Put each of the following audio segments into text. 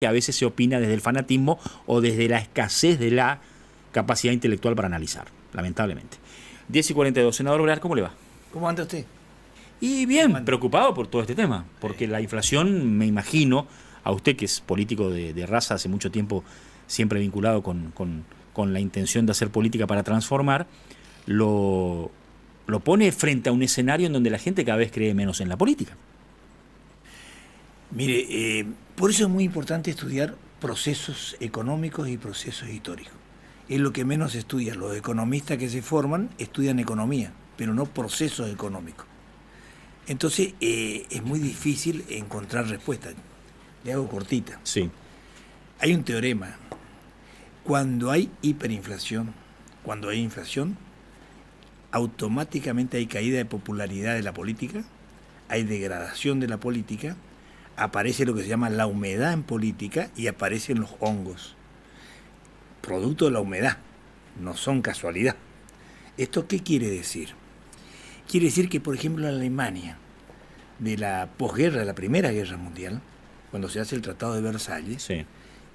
que a veces se opina desde el fanatismo o desde la escasez de la capacidad intelectual para analizar, lamentablemente. 10:42, senador Obrear, ¿cómo le va? ¿Cómo anda usted? Y bien, preocupado por todo este tema, porque la inflación, me imagino, a usted que es político de raza hace mucho tiempo, siempre vinculado con la intención de hacer política para transformar, lo pone frente a un escenario en donde la gente cada vez cree menos en la política. Mire, por eso es muy importante estudiar procesos económicos y procesos históricos. Es lo que menos se estudia. Los economistas que se forman estudian economía, pero no procesos económicos. Entonces es muy difícil encontrar respuestas. Le hago cortita. Sí. Hay un teorema. Cuando hay hiperinflación, cuando hay inflación, automáticamente hay caída de popularidad de la política, hay degradación de la política, aparece lo que se llama la humedad en política y aparecen los hongos. Producto de la humedad, no son casualidad. ¿Esto qué quiere decir? Quiere decir que, por ejemplo, en Alemania, de la posguerra, de la Primera Guerra Mundial, cuando se hace el Tratado de Versalles, Sí.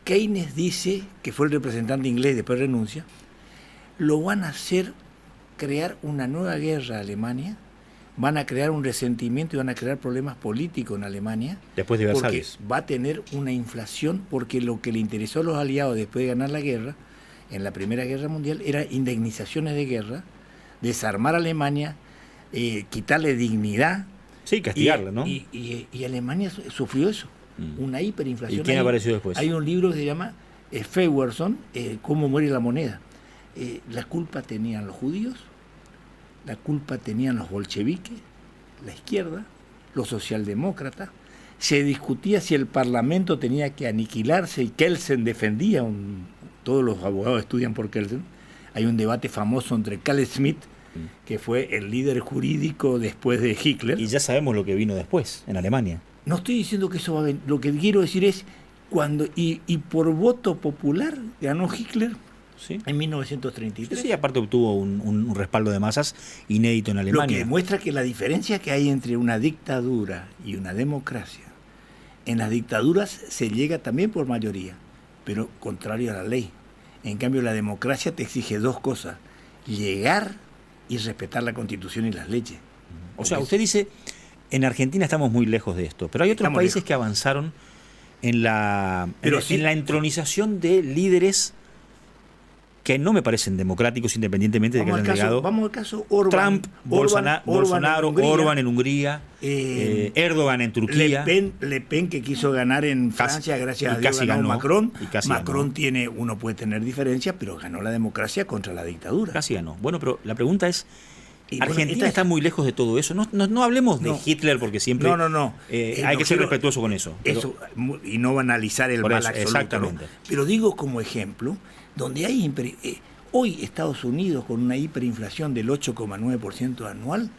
Keynes dice, que fue el representante inglés, después renuncia, lo van a hacer crear una nueva guerra a Alemania, van a crear un resentimiento y van a crear problemas políticos en Alemania. Después de Versalles. Porque va a tener una inflación, porque lo que le interesó a los aliados después de ganar la guerra, en la Primera Guerra Mundial, era indemnizaciones de guerra, desarmar a Alemania, quitarle dignidad. Sí, castigarla, ¿no? Y Alemania sufrió eso, una hiperinflación. ¿Y quién apareció después? Hay un libro que se llama Feuerson, Cómo muere la moneda. La culpa tenían los judíos, la culpa tenían los bolcheviques, la izquierda, los socialdemócratas. Se discutía si el Parlamento tenía que aniquilarse y Kelsen defendía, todos los abogados estudian por Kelsen. Hay un debate famoso entre Carl Schmitt, que fue el líder jurídico después de Hitler. Y ya sabemos lo que vino después, en Alemania. No estoy diciendo que eso va a venir. Lo que quiero decir es, cuando y por voto popular ganó Hitler. Sí. En 1933. Sí, aparte obtuvo un respaldo de masas inédito en Alemania. Lo que demuestra que la diferencia que hay entre una dictadura y una democracia, en las dictaduras se llega también por mayoría, pero contrario a la ley. En cambio, la democracia te exige dos cosas: llegar y respetar la Constitución y las leyes. O sea, usted dice, en Argentina estamos muy lejos de esto, pero hay otros países que avanzaron en la entronización de líderes que no me parecen democráticos, independientemente de que hayan llegado. Vamos al caso Orbán. Trump, Bolsonaro, Orbán en Hungría, Erdogan en Turquía. Le Pen que quiso ganar en Francia, gracias a Dios ganó Macron. Macron uno puede tener diferencias, pero ganó la democracia contra la dictadura. Casi ganó. Bueno, pero la pregunta es, Argentina está muy lejos de todo eso. No hablemos de Hitler, porque siempre hay que ser respetuoso con eso. Y no analizar el mal absoluto. Exactamente. Pero digo como ejemplo, donde hay hoy Estados Unidos con una hiperinflación del 8,9% anual,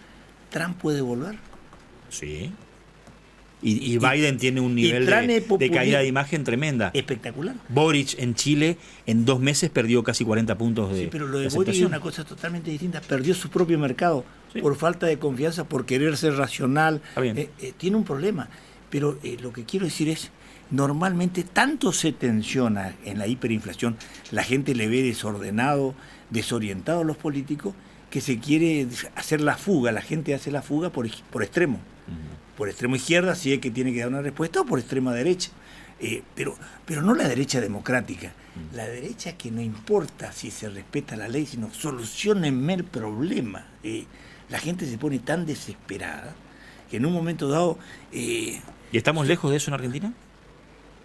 ¿Trump puede volver? Sí. Y Biden tiene un nivel de caída de imagen tremenda. Espectacular. Boric en Chile en 2 meses perdió casi 40 puntos de. Sí, pero lo de Boric es una cosa totalmente distinta. Perdió su propio mercado por falta de confianza, por querer ser racional. Tiene un problema. Pero lo que quiero decir es, normalmente tanto se tensiona en la hiperinflación, la gente le ve desordenado, desorientado a los políticos, que se quiere hacer la fuga. La gente hace la fuga por extremo. Por extremo izquierda, si es que tiene que dar una respuesta, o por extrema derecha. Pero no la derecha democrática. La derecha que no importa si se respeta la ley, sino solucionenme el problema. La gente se pone tan desesperada que en un momento dado... ¿Y estamos lejos de eso en Argentina?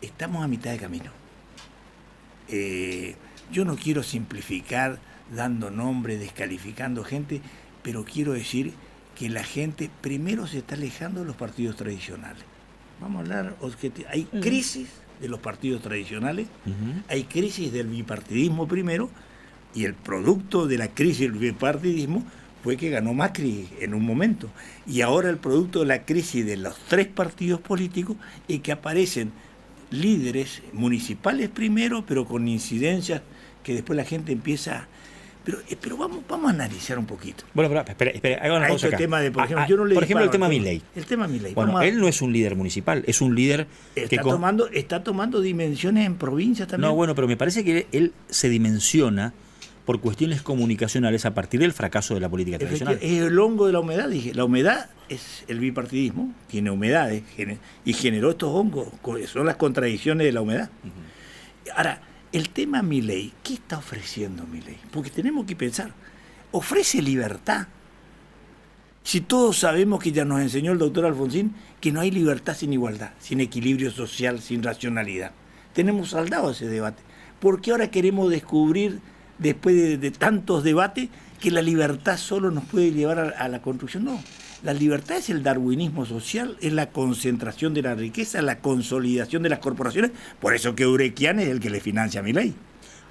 Estamos a mitad de camino. Yo no quiero simplificar dando nombre, descalificando gente, pero quiero decir que la gente primero se está alejando de los partidos tradicionales. Vamos a hablar objetivamente. Hay crisis de los partidos tradicionales, hay crisis del bipartidismo primero, y el producto de la crisis del bipartidismo fue que ganó Macri en un momento. Y ahora el producto de la crisis de los 3 partidos políticos es que aparecen líderes municipales primero, pero con incidencias que después la gente empieza Pero vamos a analizar un poquito. Bueno, pero espera, haga una pausa acá. Tema de, por ejemplo, yo no le por ejemplo, el tema Milei. El tema Milei. Bueno, él no es un líder municipal, es un líder está tomando dimensiones en provincias también. No, bueno, pero me parece que él se dimensiona por cuestiones comunicacionales a partir del fracaso de la política tradicional. Es el hongo de la humedad, dije. La humedad es el bipartidismo, tiene humedades y generó estos hongos, son las contradicciones de la humedad. Ahora, el tema Milei, ¿qué está ofreciendo Milei? Porque tenemos que pensar, ofrece libertad. Si todos sabemos que ya nos enseñó el doctor Alfonsín que no hay libertad sin igualdad, sin equilibrio social, sin racionalidad. Tenemos saldado ese debate. ¿Por qué ahora queremos descubrir, después de tantos debates, que la libertad solo nos puede llevar a la construcción? No. La libertad es el darwinismo social, es la concentración de la riqueza, la consolidación de las corporaciones. Por eso que Urequian es el que le financia a Milei.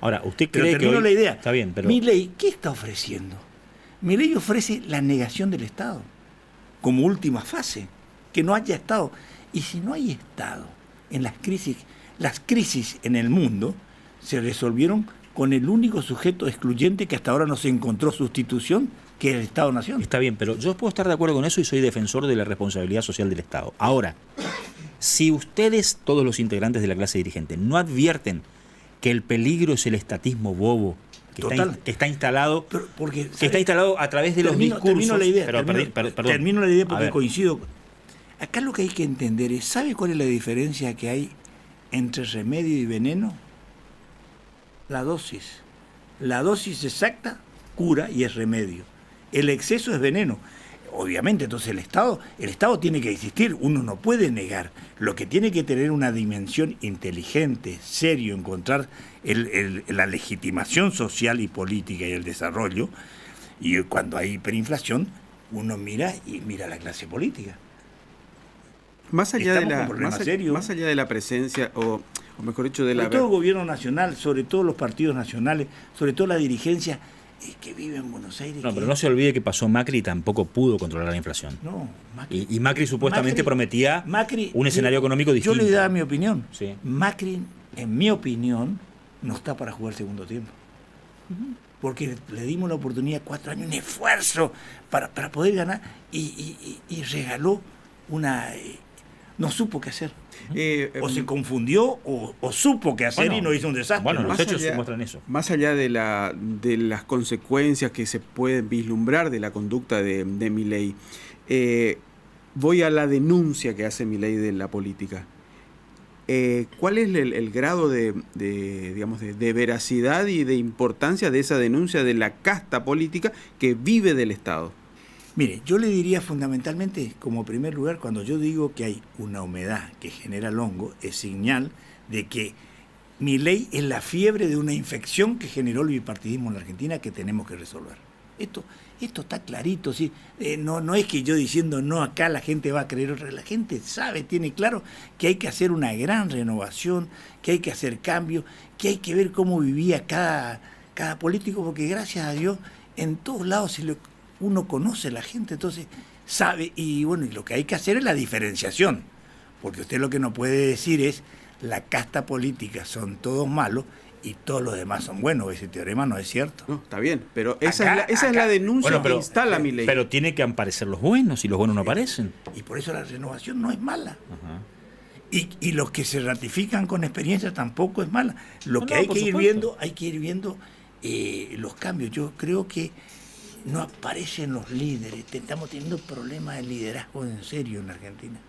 Ahora, ¿usted cree que la idea? Está bien, pero Milei, ¿qué está ofreciendo? Milei ofrece la negación del Estado como última fase, que no haya Estado. Y si no hay Estado en las crisis en el mundo se resolvieron con el único sujeto excluyente que hasta ahora no se encontró sustitución, que es el Estado-Nación. Está bien, pero yo puedo estar de acuerdo con eso y soy defensor de la responsabilidad social del Estado. Ahora, si ustedes, todos los integrantes de la clase dirigente, no advierten que el peligro es el estatismo bobo, que está instalado a través de los discursos. Termino la idea, perdón. Termino la idea porque coincido. Acá lo que hay que entender es, ¿sabe cuál es la diferencia que hay entre remedio y veneno? La dosis. La dosis exacta cura y es remedio. El exceso es veneno. Obviamente, entonces el Estado tiene que existir, uno no puede negar. Lo que tiene que tener una dimensión inteligente, serio, encontrar la legitimación social y política y el desarrollo. Y cuando hay hiperinflación, uno mira la clase política. Más allá de la presencia, o mejor dicho, de sobre todo el gobierno nacional, sobre todo los partidos nacionales, sobre todo la dirigencia que vive en Buenos Aires. No, pero no se olvide que pasó Macri y tampoco pudo controlar la inflación. No, y Macri supuestamente prometía un escenario económico distinto. Yo le daba mi opinión. Sí. Macri, en mi opinión, no está para jugar segundo tiempo. Porque le dimos la oportunidad, 4 años, un esfuerzo para poder ganar y regaló una... no supo qué hacer. O se confundió o supo qué hacer y no hizo un desastre. Bueno, los hechos muestran eso. Más allá de las consecuencias que se pueden vislumbrar de la conducta de Milei, voy a la denuncia que hace Milei de la política. ¿Cuál es el grado de veracidad y de importancia de esa denuncia de la casta política que vive del Estado? Mire, yo le diría fundamentalmente, como primer lugar, cuando yo digo que hay una humedad que genera el hongo, es señal de que Milei es la fiebre de una infección que generó el bipartidismo en la Argentina que tenemos que resolver. Esto está clarito, ¿sí? No es que yo diciendo no acá la gente va a creer otra, la gente sabe, tiene claro que hay que hacer una gran renovación, que hay que hacer cambios, que hay que ver cómo vivía cada político, porque gracias a Dios en todos lados uno conoce a la gente, entonces sabe, y bueno, y lo que hay que hacer es la diferenciación, porque usted lo que no puede decir es la casta política son todos malos y todos los demás son buenos. Ese teorema no es cierto. No, está bien, pero esa es la denuncia que instala Milei. Pero tiene que aparecer los buenos y los buenos no aparecen. Y por eso la renovación no es mala. Ajá. Y los que se ratifican con experiencia tampoco es mala. Lo que hay que ir viendo los cambios. Yo creo que no aparecen los líderes. Estamos teniendo problemas de liderazgo en serio en la Argentina.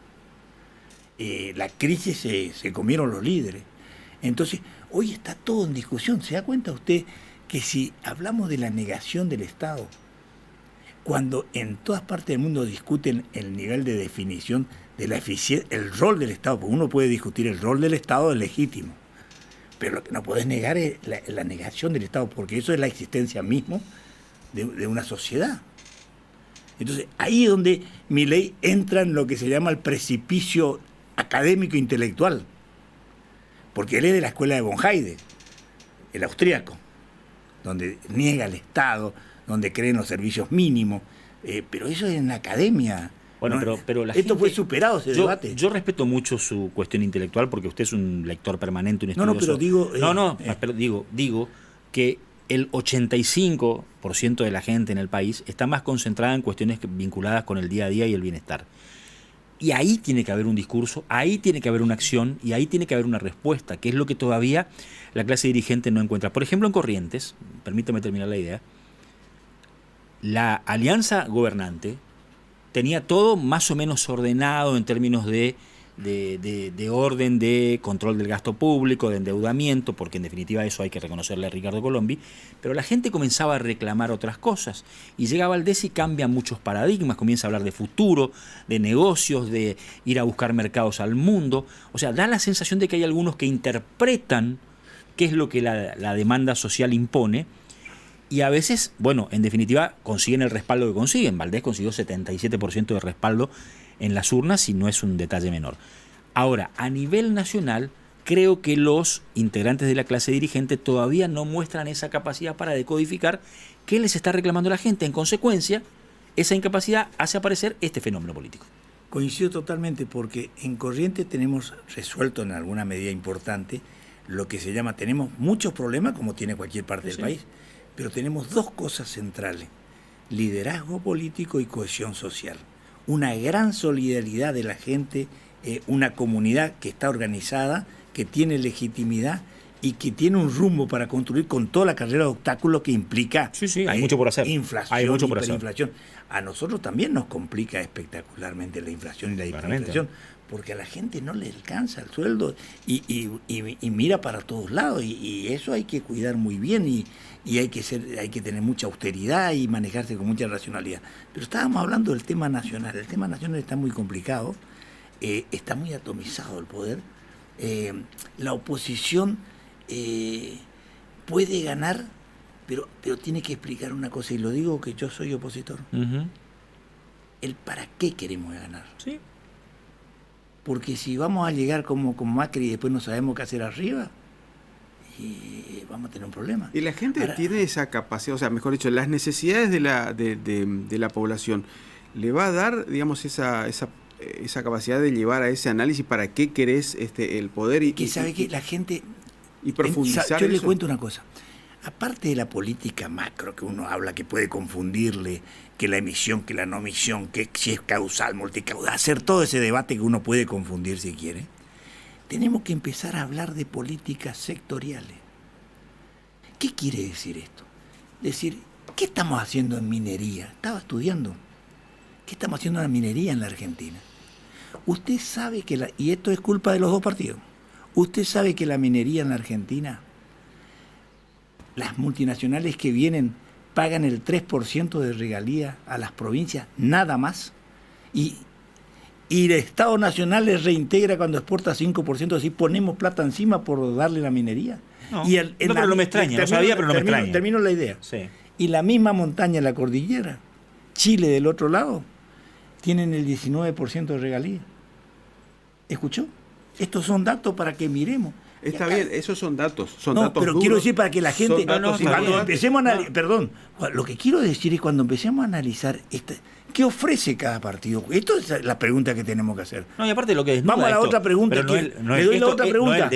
La crisis se comieron los líderes. Entonces, hoy está todo en discusión. ¿Se da cuenta usted que si hablamos de la negación del Estado, cuando en todas partes del mundo discuten el nivel de definición de la eficiencia, el rol del Estado, porque uno puede discutir el rol del Estado, es legítimo, pero lo que no puedes negar es la negación del Estado, porque eso es la existencia misma de una sociedad. Entonces, ahí es donde Milei entra en lo que se llama el precipicio académico intelectual, porque él es de la escuela de von Hayek, el austríaco, donde niega el Estado, donde cree en los servicios mínimos, pero eso es en la academia. Bueno, ¿no? pero la esto gente, fue superado, ese debate. Yo respeto mucho su cuestión intelectual porque usted es un lector permanente, un estudioso. No, pero digo... pero digo que el 85% de la gente en el país está más concentrada en cuestiones vinculadas con el día a día y el bienestar. Y ahí tiene que haber un discurso, ahí tiene que haber una acción y ahí tiene que haber una respuesta, que es lo que todavía la clase dirigente no encuentra. Por ejemplo, en Corrientes, permítame terminar la idea, la alianza gobernante tenía todo más o menos ordenado en términos de orden, de control del gasto público, de endeudamiento, porque en definitiva eso hay que reconocerle a Ricardo Colombi, pero la gente comenzaba a reclamar otras cosas y llega Valdés y cambia muchos paradigmas, comienza a hablar de futuro, de negocios, de ir a buscar mercados al mundo, o sea, da la sensación de que hay algunos que interpretan qué es lo que la demanda social impone y a veces, bueno, en definitiva consiguen el respaldo que consiguen. Valdés consiguió 77% de respaldo en las urnas y no es un detalle menor. Ahora, a nivel nacional, creo que los integrantes de la clase dirigente todavía no muestran esa capacidad para decodificar qué les está reclamando la gente. En consecuencia, esa incapacidad hace aparecer este fenómeno político. Coincido totalmente, porque en Corrientes tenemos resuelto en alguna medida importante lo que se llama, tenemos muchos problemas como tiene cualquier parte del país, pero tenemos dos cosas centrales: liderazgo político y cohesión social. Una gran solidaridad de la gente, una comunidad que está organizada, que tiene legitimidad y que tiene un rumbo para construir con toda la carrera de obstáculos que implica hay mucho por hacer. Inflación, hay mucho por hiperinflación. A nosotros también nos complica espectacularmente la inflación y la hiperinflación, porque a la gente no le alcanza el sueldo y mira para todos lados, y eso hay que cuidar muy bien y hay que tener mucha austeridad y manejarse con mucha racionalidad. Pero estábamos hablando del tema nacional. El tema nacional está muy complicado, está muy atomizado el poder. La oposición puede ganar, pero tiene que explicar una cosa, y lo digo que yo soy opositor. El para qué queremos ganar. Sí. Porque si vamos a llegar como con Macri y después no sabemos qué hacer arriba, vamos a tener un problema. Y la gente tiene esa capacidad, o sea, mejor dicho, las necesidades de la población, ¿le va a dar, digamos, esa capacidad de llevar a ese análisis para qué querés el poder? Que sabe que la gente... Y profundizar Yo eso. le cuento una cosa. Aparte de la política macro que uno habla, que puede confundirle, que la emisión, que la no emisión, que si es causal, multicausal, hacer todo ese debate que uno puede confundir si quiere, tenemos que empezar a hablar de políticas sectoriales. ¿Qué quiere decir esto? Decir, ¿qué estamos haciendo en minería? Estaba estudiando. ¿Qué estamos haciendo en la minería en la Argentina? Usted sabe que, y esto es culpa de los dos partidos, usted sabe que la minería en la Argentina, las multinacionales que vienen pagan el 3% de regalía a las provincias, nada más, y el Estado Nacional les reintegra cuando exporta 5%, así ponemos plata encima por darle la minería. No, y pero no me extraña, no sabía, pero no me extraña. Termino la idea. Sí. Y la misma montaña, la cordillera, Chile del otro lado, tienen el 19% de regalía. ¿Escuchó? Estos son datos para que miremos. Está bien, esos son datos. Son no, datos pero duros, quiero decir para que la gente... cuando empecemos a perdón, lo que quiero decir es cuando empecemos a analizar qué ofrece cada partido. Esto es la pregunta que tenemos que hacer. No, y aparte lo que desnuda vamos a la esto, otra pregunta. le doy la otra pregunta.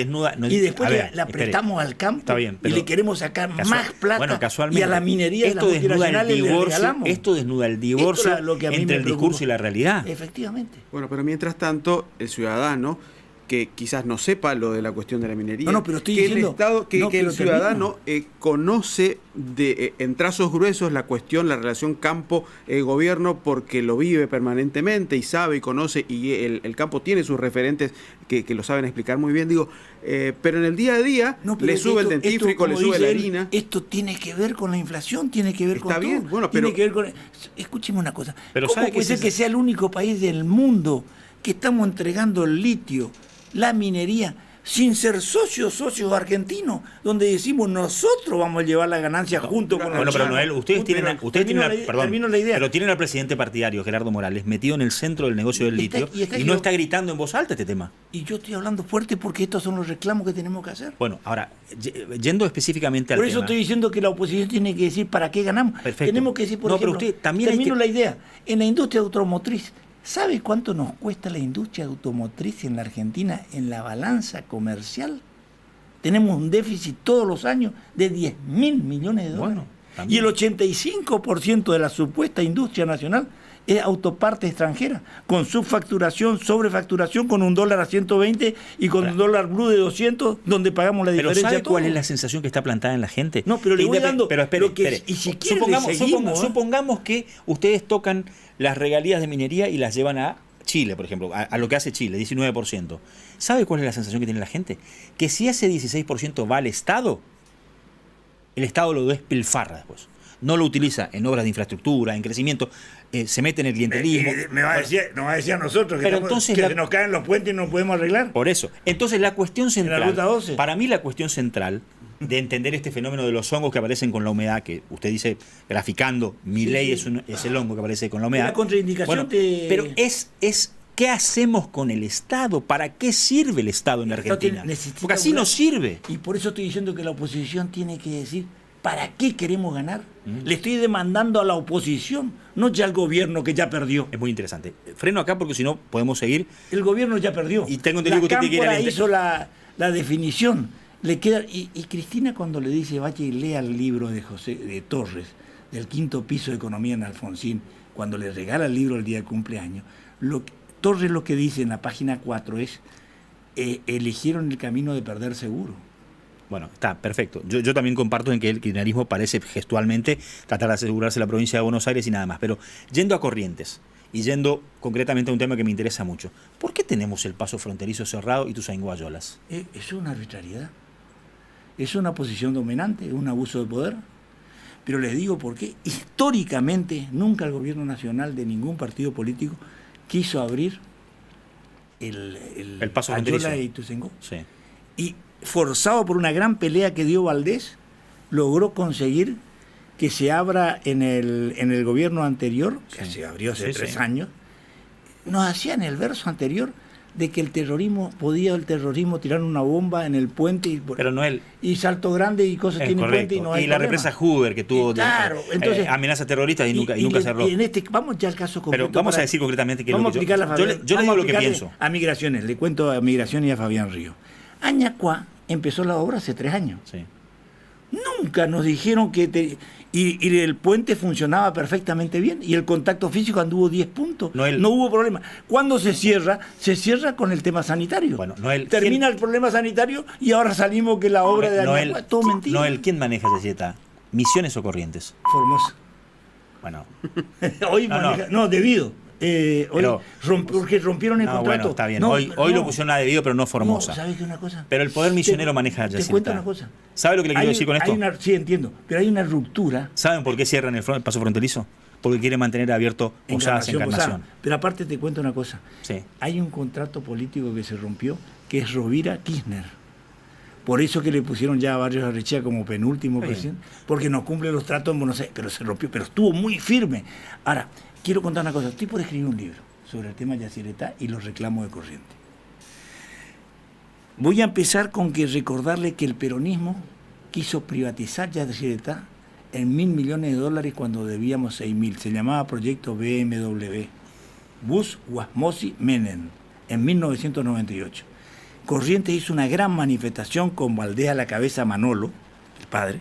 Y después la espere. prestamos al campo. Está bien, y le queremos sacar más plata. Bueno, casualmente, y a la minería de las multinacionales le regalamos. Esto desnuda el divorcio entre el discurso y la realidad. Efectivamente. Bueno, pero mientras tanto, el ciudadano que quizás no sepa lo de la cuestión de la minería, pero estoy que diciendo, el Estado, que el ciudadano conoce en trazos gruesos la cuestión, la relación campo-gobierno, porque lo vive permanentemente y sabe y conoce, y el campo tiene sus referentes que lo saben explicar muy bien, pero en el día a día le sube el dentífrico, le sube la harina. Esto tiene que ver con la inflación, tiene que ver con todo. Está bien, bueno, tiene que ver con... Escúcheme una cosa, pero ¿cómo puede ser que sea el único país del mundo que estamos entregando el litio, la minería, sin ser socios argentinos, donde decimos nosotros vamos a llevar la ganancia junto con la... Bueno, pero Noel, ustedes tienen la idea. Pero tienen al presidente partidario, Gerardo Morales, metido en el centro del negocio del litio y no está gritando en voz alta este tema. Y yo estoy hablando fuerte porque estos son los reclamos que tenemos que hacer. Bueno, ahora, yendo específicamente al tema... Por eso estoy diciendo que la oposición tiene que decir para qué ganamos. Perfecto. Tenemos que decir, por ejemplo, pero usted también termino la idea, en la industria automotriz, ¿sabe cuánto nos cuesta la industria automotriz en la Argentina en la balanza comercial? tenemos un déficit todos los años de 10.000 millones de dólares. Bueno, y el 85% de la supuesta industria nacional es autoparte extranjera, con subfacturación, sobrefacturación, con un dólar a 120 y con un dólar blue de 200, donde pagamos la diferencia. ¿Pero sabe cuál es la sensación que está plantada en la gente? No, pero le voy dando... Pero espere, y si supongamos que ustedes tocan las regalías de minería y las llevan a Chile, por ejemplo, a lo que hace Chile, 19%. ¿Sabe cuál es la sensación que tiene la gente? Que si ese 16% va al Estado, el Estado lo despilfarra después. No lo utiliza en obras de infraestructura, en crecimiento, se mete en el clientelismo. Nos va a decir a nosotros que, se nos caen los puentes y no podemos arreglar. Por eso. Entonces la cuestión central, en la Ruta 12. Para mí la cuestión central de entender este fenómeno de los hongos que aparecen con la humedad, que usted dice, graficando, Milei es el hongo que aparece con la humedad. La contraindicación Pero es ¿qué hacemos con el Estado? ¿Para qué sirve el Estado en la Argentina? Porque así no sirve. Y por eso estoy diciendo que la oposición tiene que decir, ¿para qué queremos ganar? Le estoy demandando a la oposición, no ya al gobierno que ya perdió. Es muy interesante. Freno acá porque si no podemos seguir. El gobierno ya perdió. Y tengo entendido que usted tiene que ir hizo la definición. Le queda, y Cristina cuando le dice, vaya y lea el libro de Torres, del 5º piso de economía en Alfonsín, cuando le regala el libro el día del cumpleaños, Torres lo que dice en la página 4 es, eligieron el camino de perder seguro. Bueno, está perfecto. Yo también comparto en que el kirchnerismo parece gestualmente tratar de asegurarse la provincia de Buenos Aires y nada más. Pero yendo a Corrientes y yendo concretamente a un tema que me interesa mucho, ¿por qué tenemos el paso fronterizo cerrado y Ituzaingó-Ayolas? Es una arbitrariedad. Es una posición dominante, es un abuso de poder. Pero les digo por qué. Históricamente, nunca el gobierno nacional de ningún partido político quiso abrir el paso fronterizo. Ayolas y Ituzaingó. Sí. Y forzado por una gran pelea que dio Valdés, logró conseguir que se abra en el gobierno anterior, que se abrió hace 3 años. Nos hacían el verso anterior de que el terrorismo tirar una bomba en el puente y Salto Grande y cosas tienen puente y no hay y la represa Hoover que tuvo entonces, amenazas terroristas y nunca cerró. Vamos ya al caso concreto. Pero vamos a decir concretamente que vamos a explicarle a Fabián. Yo le digo lo que pienso. A Migraciones, le cuento a Migraciones y a Fabián Río. Añacuá empezó la obra hace 3 años. Sí. Nunca nos dijeron que... Y el puente funcionaba perfectamente bien y el contacto físico anduvo 10 puntos. No hubo problema. Cuando se cierra con el tema sanitario. Bueno, termina el problema sanitario y ahora salimos que la obra de Añacuá es todo mentira. Noel, ¿quién maneja esa dieta? ¿Misiones o Corrientes? Formosa. Bueno. Hoy maneja... No, debido. Porque rompieron el contrato. Bueno, está bien. Hoy lo pusieron a debido, pero no Formosa. No, ¿sabes qué una cosa? Pero el poder misionero maneja Yacireta. Te cuento una cosa. ¿Sabe lo que le quiero decir con esto? Sí, entiendo. Pero hay una ruptura. ¿Saben por qué cierran el paso fronterizo? Porque quieren mantener abierto Posadas Encarnación. Pero aparte te cuento una cosa. Sí. Hay un contrato político que se rompió, que es Rovira Kirchner. Por eso que le pusieron ya a Barrios Arrechea como penúltimo presidente, porque no cumple los tratos en Buenos Aires, pero se rompió, pero estuvo muy firme. Ahora, quiero contar una cosa. Estoy por escribir un libro sobre el tema Yacyretá y los reclamos de Corrientes. Voy a empezar con que recordarle que el peronismo quiso privatizar Yacyretá en $1.000 millones cuando debíamos 6.000. Se llamaba proyecto BMW, Bus Guasmosi Menem, en 1998. Corrientes hizo una gran manifestación con Valdés a la cabeza, Manolo, el padre,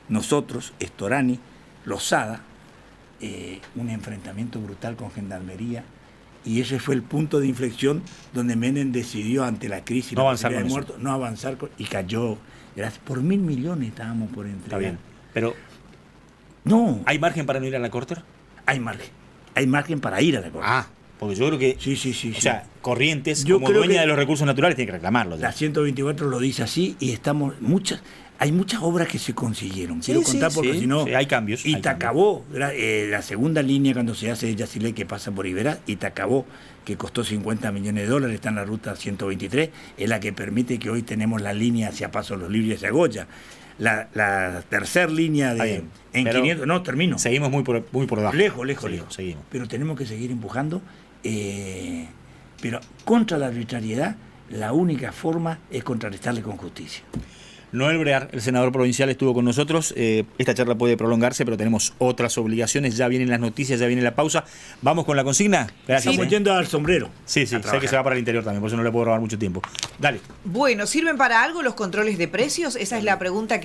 nosotros, Storani, Lozada, un enfrentamiento brutal con Gendarmería, y ese fue el punto de inflexión donde Menem decidió ante la crisis no avanzar con muertos, no avanzar y cayó. Gracias, por $1.000 millones estábamos por entregar. Está bien, pero no. ¿hay margen para no ir a la Corte? Hay margen para ir a la Corte. Porque yo creo que sí. O sea, Corrientes, como dueña de los recursos naturales, tiene que reclamarlo. La 124 lo dice así y hay muchas obras que se consiguieron. Quiero contar porque si no... hay cambios. Itacabó, la segunda línea cuando se hace Yacilé que pasa por Iberá, Itacabó, que costó $50 millones, está en la ruta 123, es la que permite que hoy tenemos la línea hacia Paso Los Libres y hacia Goya. La tercera línea de... En 500... No, termino. Seguimos muy por debajo. Lejos. Seguimos. Pero tenemos que seguir empujando. Pero contra la arbitrariedad, la única forma es contrarrestarle con justicia. Noel Brear, el senador provincial, estuvo con nosotros. Esta charla puede prolongarse, pero tenemos otras obligaciones. Ya vienen las noticias, ya viene la pausa. ¿Vamos con la consigna? Gracias. Estamos yendo al sombrero. Sí, sé que se va para el interior también, por eso no le puedo robar mucho tiempo. Dale. Bueno, ¿sirven para algo los controles de precios? Esa es la pregunta que